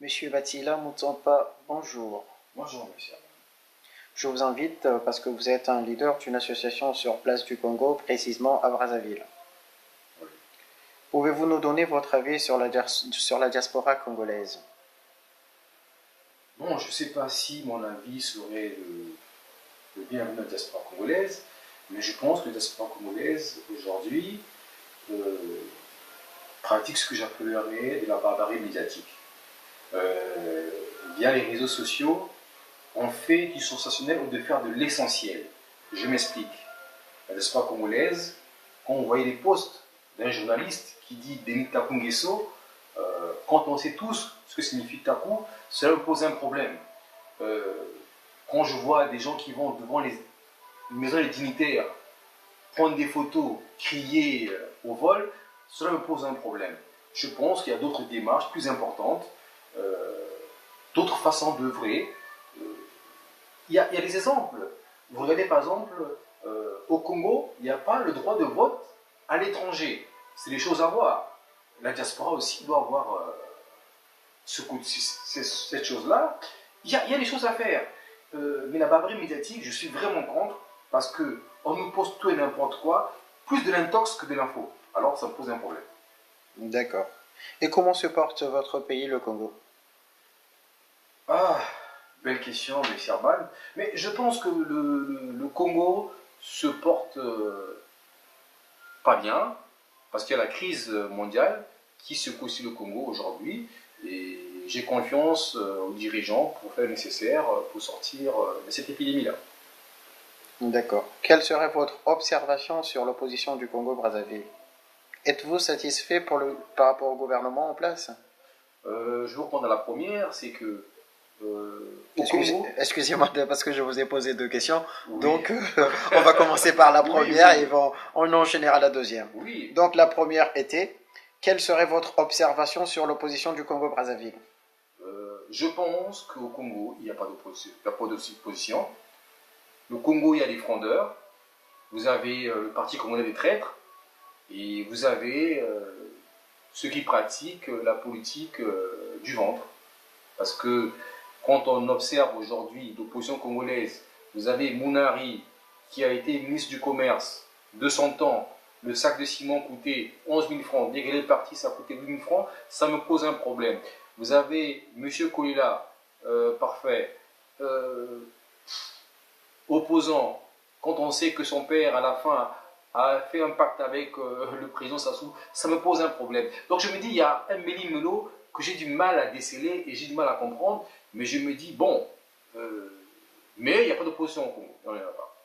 Monsieur Vatila Mutsampa, bonjour. Bonjour, monsieur. Je vous invite parce que vous êtes un leader d'une association sur place du Congo, précisément à Brazzaville. Oui. Pouvez-vous nous donner votre avis sur la diaspora congolaise? Bon, je ne sais pas si mon avis serait le bienvenu de la diaspora congolaise, mais je pense que la diaspora congolaise, aujourd'hui, pratique ce que j'appellerais de la barbarie médiatique. Via les réseaux sociaux, on fait du sensationnel ou de faire de l'essentiel. Je m'explique. La diaspora congolaise, quand on voyait les posts d'un journaliste qui dit Denis Takou Nguesso, quand on sait tous ce que signifie Takou, cela me pose un problème. Quand je vois des gens qui vont devant les maisons des dignitaires prendre des photos, crier au vol, cela me pose un problème. Je pense qu'il y a d'autres démarches plus importantes, d'autres façons d'œuvrer. Il y a des exemples. Vous regardez par exemple, au Congo, il n'y a pas le droit de vote à l'étranger. C'est des choses à voir. La diaspora aussi doit avoir cette chose-là. Il y a des choses à faire. Mais la barbarie médiatique, je suis vraiment contre parce qu'on nous pose tout et n'importe quoi, plus de l'intox que de l'info. Alors ça me pose un problème. D'accord. Et comment se porte votre pays, le Congo? Ah, belle question, M. Serban. Mais je pense que le Congo se porte pas bien, parce qu'il y a la crise mondiale qui secoue aussi le Congo aujourd'hui. Et j'ai confiance aux dirigeants pour faire le nécessaire pour sortir de cette épidémie-là. D'accord. Quelle serait votre observation sur l'opposition du Congo-Brazzaville? Êtes-vous satisfait par rapport au gouvernement en place? Je vais répondre à la première, c'est que au Congo, Excusez-moi parce que je vous ai posé deux questions. oui, Donc, on va commencer par la oui, première oui, et on enchaînera la deuxième. oui. Donc, la première était, quelle serait votre observation sur l'opposition du Congo-Brazzaville? Je pense qu'au Congo, il n'y a pas d'opposition. Le Congo, il y a des frondeurs. Vous avez le Parti congolais des traîtres. Et vous avez ceux qui pratiquent la politique du ventre. Parce que quand on observe aujourd'hui l'opposition congolaise, vous avez Mounari qui a été ministre du Commerce de son temps. Le sac de ciment coûtait 11 000 francs. Dès qu'elle est partie, ça coûtait 8 000 francs. Ça me pose un problème. Vous avez M. Kolila, parfait, opposant, quand on sait que son père, à la fin, a fait un pacte avec le président Sassou, ça me pose un problème. Donc je me dis, il y a un méli-mélo que j'ai du mal à déceler et j'ai du mal à comprendre, mais je me dis, bon, mais il n'y a pas d'opposition au Congo. Non, il n'y en a pas.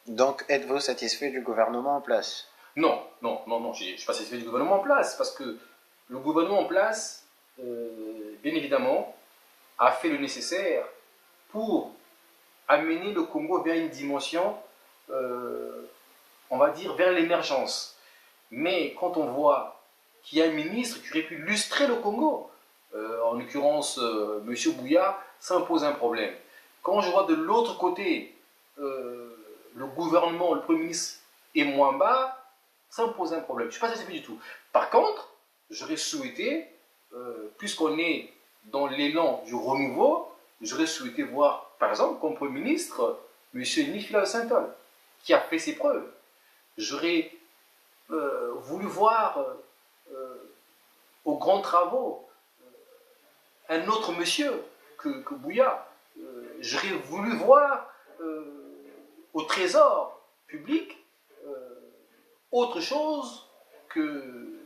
Donc, êtes-vous satisfait du gouvernement en place? Non, non, non, non, je ne suis pas satisfait du gouvernement en place, parce que le gouvernement en place, bien évidemment, a fait le nécessaire pour amener le Congo vers une dimension, on va dire, vers l'émergence. Mais quand on voit qu'il y a un ministre qui aurait pu lustrer le Congo, en l'occurrence M. Bouya, ça me pose un problème. Quand je vois de l'autre côté le gouvernement, le Premier ministre est moins bas, ça me pose un problème. Je ne suis pas satisfait du tout. Par contre, j'aurais souhaité, puisqu'on est dans l'élan du renouveau, j'aurais souhaité voir, par exemple, comme Premier ministre, M. Nicolas Saint-Paul, qui a fait ses preuves. J'aurais voulu voir aux grands travaux un autre monsieur que Bouya. J'aurais voulu voir au trésor public autre chose que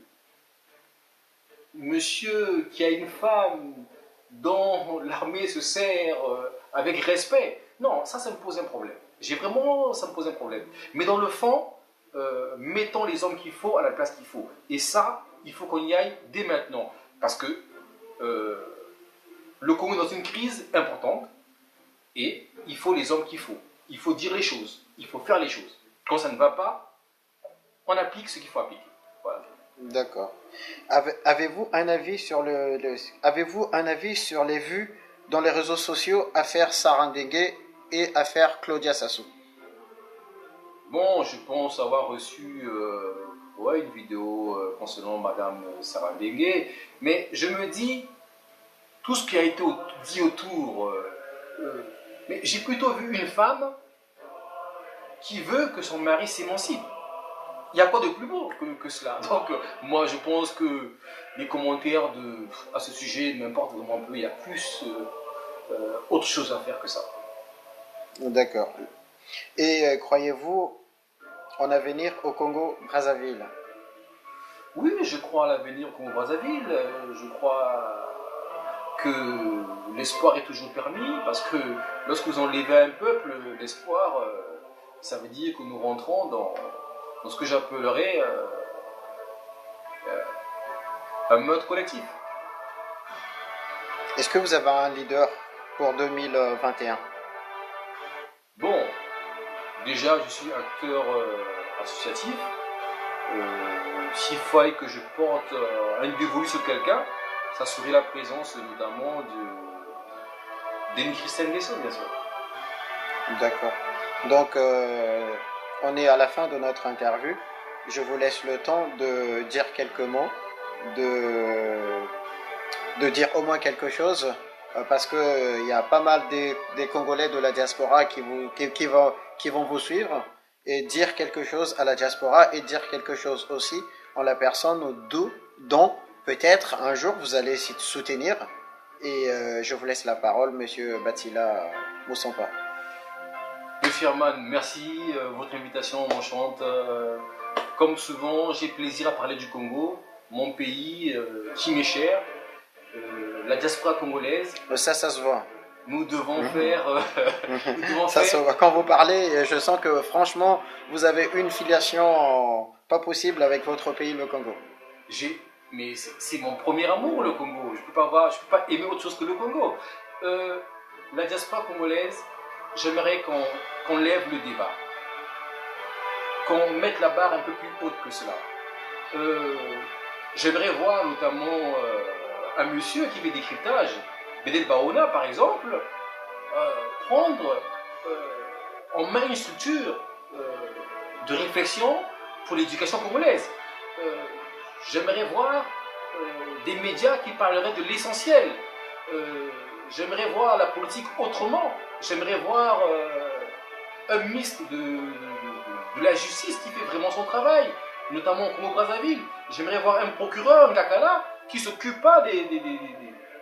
monsieur qui a une femme dont l'armée se sert avec respect. Non, ça me pose un problème. Ça me pose un problème. Mais dans le fond, mettons les hommes qu'il faut à la place qu'il faut. Et ça, il faut qu'on y aille dès maintenant. Parce que le Congo est dans une crise importante et il faut les hommes qu'il faut. Il faut dire les choses. Il faut faire les choses. Quand ça ne va pas, on applique ce qu'il faut appliquer. Voilà. D'accord. Avez-vous un avis sur avez-vous un avis sur les vues dans les réseaux sociaux affaire Sarandenge et affaire Claudia Sassou? Bon, je pense avoir reçu une vidéo concernant Madame Sarah Dengue, mais je me dis, tout ce qui a été dit autour. Mais j'ai plutôt vu une femme qui veut que son mari s'émancipe. Il y a quoi de plus beau que cela? Donc, moi, je pense que les commentaires à ce sujet m'importent vraiment peu. Il y a plus autre chose à faire que ça. D'accord. Et croyez-vous en avenir au Congo-Brazzaville? Oui, je crois à l'avenir au Congo-Brazzaville. Je crois que l'espoir est toujours permis, parce que lorsque vous enlevez un peuple l'espoir, ça veut dire que nous rentrons dans ce que j'appellerais un mode collectif. Est-ce que vous avez un leader pour 2021? Bon, déjà je suis acteur associatif. S'il fallait que je porte un dévolu sur quelqu'un, ça serait la présence notamment d'Annie Christine Besson, bien sûr. D'accord. Donc, on est à la fin de notre interview. Je vous laisse le temps de dire quelques mots, de dire au moins quelque chose, parce qu'il y a pas mal des Congolais de la diaspora qui vont vous suivre, et dire quelque chose à la diaspora, et dire quelque chose aussi en la personne dont peut-être un jour vous allez soutenir. Et je vous laisse la parole, Monsieur Batila Moussampa. Monsieur Herman, merci. Votre invitation m'enchante. Comme souvent, j'ai plaisir à parler du Congo, mon pays qui m'est cher, la diaspora congolaise. Ça se voit. Nous devons faire. Ça se voit. Quand vous parlez, je sens que franchement, vous avez une filiation pas possible avec votre pays, le Congo. Mais c'est mon premier amour, le Congo. Je peux pas aimer autre chose que le Congo. La diaspora congolaise, j'aimerais qu'on lève le débat, qu'on mette la barre un peu plus haute que cela. J'aimerais voir notamment un monsieur qui fait des cryptages, Bédel Baona par exemple, prendre en main une structure de réflexion pour l'éducation congolaise. J'aimerais voir des médias qui parleraient de l'essentiel. J'aimerais voir la politique autrement. J'aimerais voir un ministre de la justice qui fait vraiment son travail, notamment au Congo-Brazzaville. J'aimerais voir un procureur, Ngakala, qui ne s'occupe pas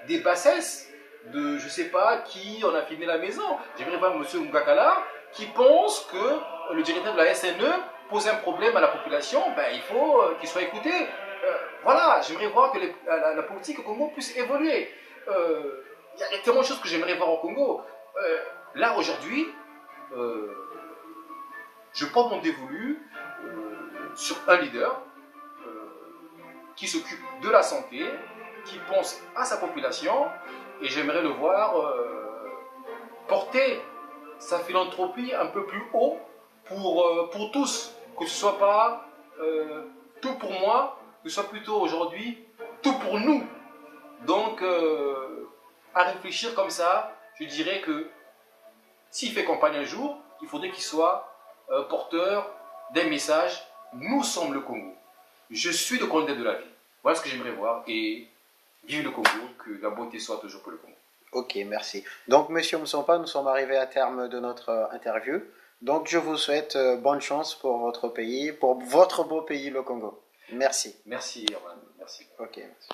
des bassesses de je sais pas qui on a filmé la maison. J'aimerais voir M. Ngakala qui pense que le directeur de la SNE pose un problème à la population, il faut qu'il soit écouté. Voilà, j'aimerais voir que la politique au Congo puisse évoluer. Il y a tellement de choses que j'aimerais voir au Congo. Là, aujourd'hui, je porte mon dévolu sur un leader qui s'occupe de la santé, qui pense à sa population, et j'aimerais le voir porter sa philanthropie un peu plus haut pour tous, que ce ne soit pas tout pour moi, que ce soit plutôt aujourd'hui tout pour nous. Donc, à réfléchir comme ça, je dirais que s'il fait campagne un jour, il faudrait qu'il soit porteur d'un message. Nous sommes le Congo. Je suis le candidat de la vie. Voilà ce que j'aimerais voir. Et vive le Congo, que la beauté soit toujours pour le Congo. Ok, merci. Donc, Monsieur Moussampa, nous sommes arrivés à terme de notre interview. Donc, je vous souhaite bonne chance pour votre pays, pour votre beau pays, le Congo. Merci. Merci, Herman. Merci. Ok, merci.